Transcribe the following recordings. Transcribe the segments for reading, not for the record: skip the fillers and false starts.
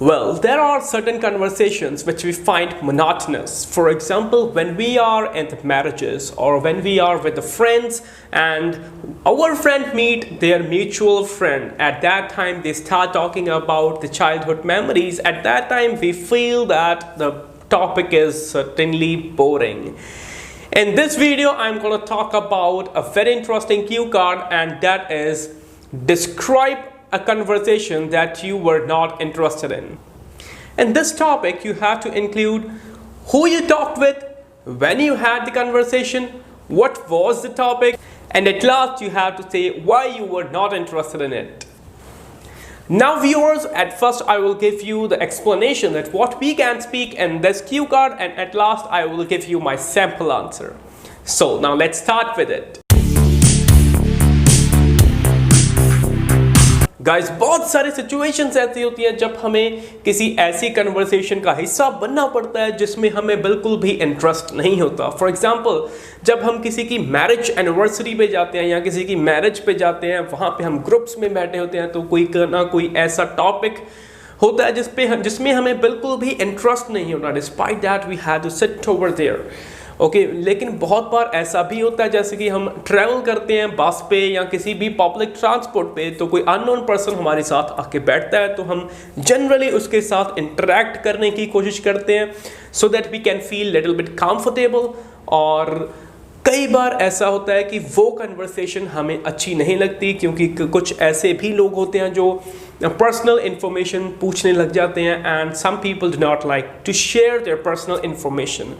Well, there are certain conversations which we find monotonous. For example, when we are in the marriages or when we are with the friends and our friend meet their mutual friend, at that time they start talking about the childhood memories. At that time we feel that the topic is certainly boring. In this video, I'm going to talk about a very interesting cue card, and that is describe a conversation that you were not interested in. In this topic, you have to include who you talked with, when you had the conversation, what was the topic, and at last you have to say why you were not interested in it. Now viewers, at first I will give you the explanation that what we can speak in this cue card, and at last I will give you my sample answer. So now let's start with it. Guys, बहुत सारी situations ऐसी होती हैं जब हमें किसी ऐसी conversation का हिस्सा बनना पड़ता है जिसमें हमें बिल्कुल भी इंटरेस्ट नहीं होता। फॉर एग्जांपल, जब हम किसी की मैरिज एनिवर्सरी पे जाते हैं या किसी की मैरिज पे जाते हैं, वहाँ पे हम ग्रुप्स में बैठे होते हैं, तो कोई ना कोई ऐसा टॉपिक होता है जिसमें हमें बिल्कुल भी इंटरेस्ट नहीं होता। Despite that we have to sit over there. Okay, लेकिन बहुत बार ऐसा भी होता है जैसे कि हम ट्रैवल करते हैं बस पे या किसी भी पब्लिक ट्रांसपोर्ट पे, तो कोई अननोन पर्सन हमारे साथ आके बैठता है, तो हम जनरली उसके साथ इंटरेक्ट करने की कोशिश करते हैं so that we can feel little bit comfortable. और कई बार ऐसा होता है कि वो कन्वर्सेशन हमें अच्छी नहीं लगती, क्योंकि कुछ ऐसे भी लोग होते हैं जो पर्सनल इंफॉर्मेशन पूछने लग जाते हैं, and some people do not like to share their personal information.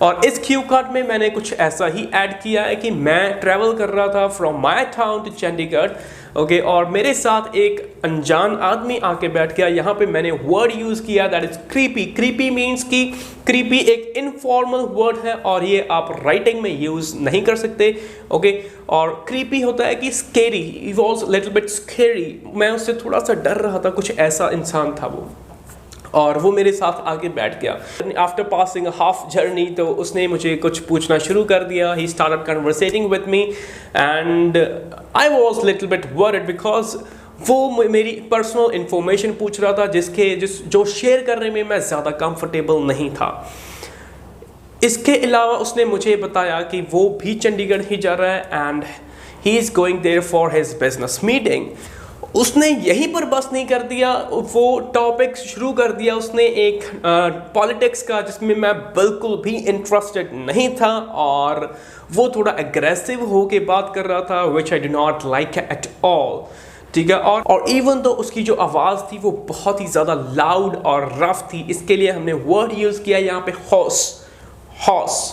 और इस क्यू कार्ड में मैंने कुछ ऐसा ही ऐड किया है कि मैं ट्रैवल कर रहा था from my town to Chandigarh, okay, और मेरे साथ एक अनजान आदमी आके बैठ गया। यहाँ पे मैंने वर्ड यूज़ किया that is creepy. Creepy means कि क्रीपी एक इनफॉर्मल वर्ड है और ये आप राइटिंग में यूज़ नहीं कर सकते, ओके। और क्रीपी होता है कि scary, he was little bit scary. मैं उससे थोड़ा सा डर रहा था, कुछ ऐसा इंसान था वो, और वो मेरे साथ आके बैठ गया। आफ्टर पासिंग हाफ जर्नी, तो उसने मुझे कुछ पूछना शुरू कर दिया। He started conversating with me and I was little bit worried because वो मेरी पर्सनल इंफॉर्मेशन पूछ रहा था जो शेयर करने में मैं ज़्यादा कंफर्टेबल नहीं था। इसके अलावा उसने मुझे बताया कि वो भी चंडीगढ़ ही जा रहा है and he is going there for his business meeting. उसने यहीं पर बस नहीं कर दिया, वो टॉपिक शुरू कर दिया उसने एक पॉलिटिक्स का, जिसमें मैं बिल्कुल भी इंटरेस्टेड नहीं था, और वो थोड़ा एग्रेसिव होके बात कर रहा था, which I do not like at all. ठीक है, और इवन तो उसकी जो आवाज़ थी वो बहुत ही ज़्यादा लाउड और रफ थी। इसके लिए हमने वर्ड यूज़ किया यहाँ पे हॉर्स,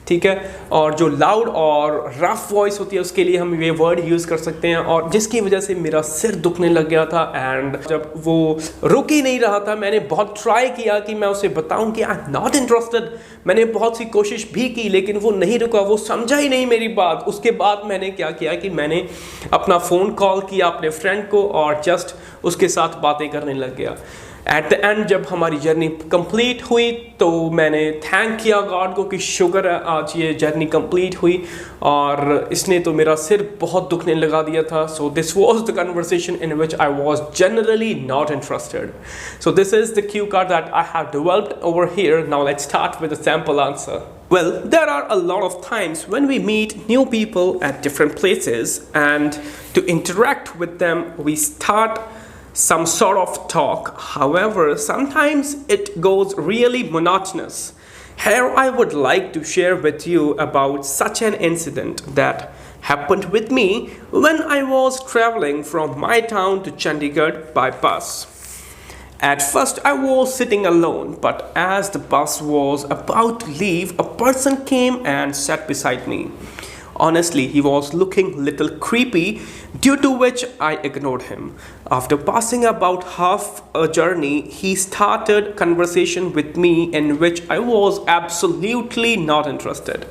ठीक है। और जो लाउड और रफ वॉइस होती है उसके लिए हम ये वर्ड यूज़ कर सकते हैं, और जिसकी वजह से मेरा सिर दुखने लग गया था। एंड जब वो रुक ही नहीं रहा था, मैंने बहुत ट्राई किया कि मैं उसे बताऊं कि आई एम नॉट इंटरेस्टेड। मैंने बहुत सी कोशिश भी की, लेकिन वो नहीं रुका, वो समझा ही नहीं मेरी बात। उसके बाद मैंने क्या किया कि मैंने अपना फ़ोन कॉल किया अपने फ्रेंड को और जस्ट उसके साथ बातें करने लग गया। एट द एंड जब हमारी जर्नी कंप्लीट हुई तो मैंने थैंक किया गॉड को कि शुक्र है आज ये जर्नी कंप्लीट हुई, और इसने तो मेरा सिर बहुत दुखने लगा दिया था। So this was the conversation in which I was generally not interested. So this is the Q card that I have developed over here. Now let's start with the sample answer. Well, there are a lot of times when we meet new people at different places, and to interact with them we start some sort of talk. However, sometimes it goes really monotonous. Here I would like to share with you about such an incident that happened with me when I was traveling from my town to Chandigarh by bus. At first I was sitting alone, but as the bus was about to leave, a person came and sat beside me. Honestly, he was looking little creepy, due to which I ignored him. After passing about half a journey, he started conversation with me in which I was absolutely not interested.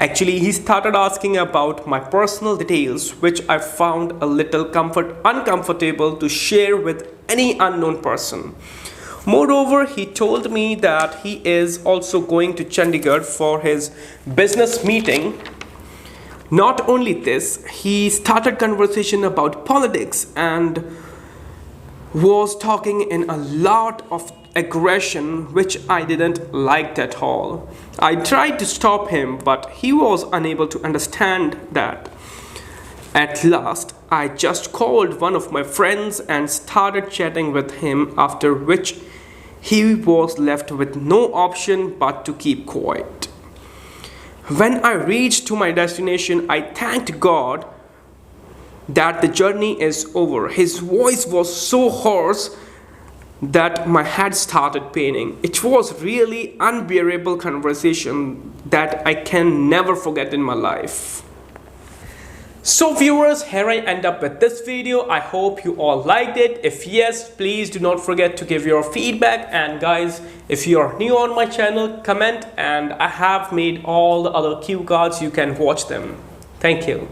Actually, he started asking about my personal details, which I found a little uncomfortable to share with any unknown person. Moreover, he told me that he is also going to Chandigarh for his business meeting. Not only this, he started conversation about politics, and was talking in a lot of aggression which I didn't like at all. I tried to stop him, but he was unable to understand that. At last, I just called one of my friends and started chatting with him, after which he was left with no option but to keep quiet. When I reached to my destination, I thanked God that the journey is over. His voice was so hoarse that my head started paining. It was really unbearable conversation that I can never forget in my life. So viewers, here I end up with this video. I hope you all liked it. If yes, please do not forget to give your feedback, and guys, if you are new on my channel, comment, and I have made all the other cue cards, you can watch them. Thank you.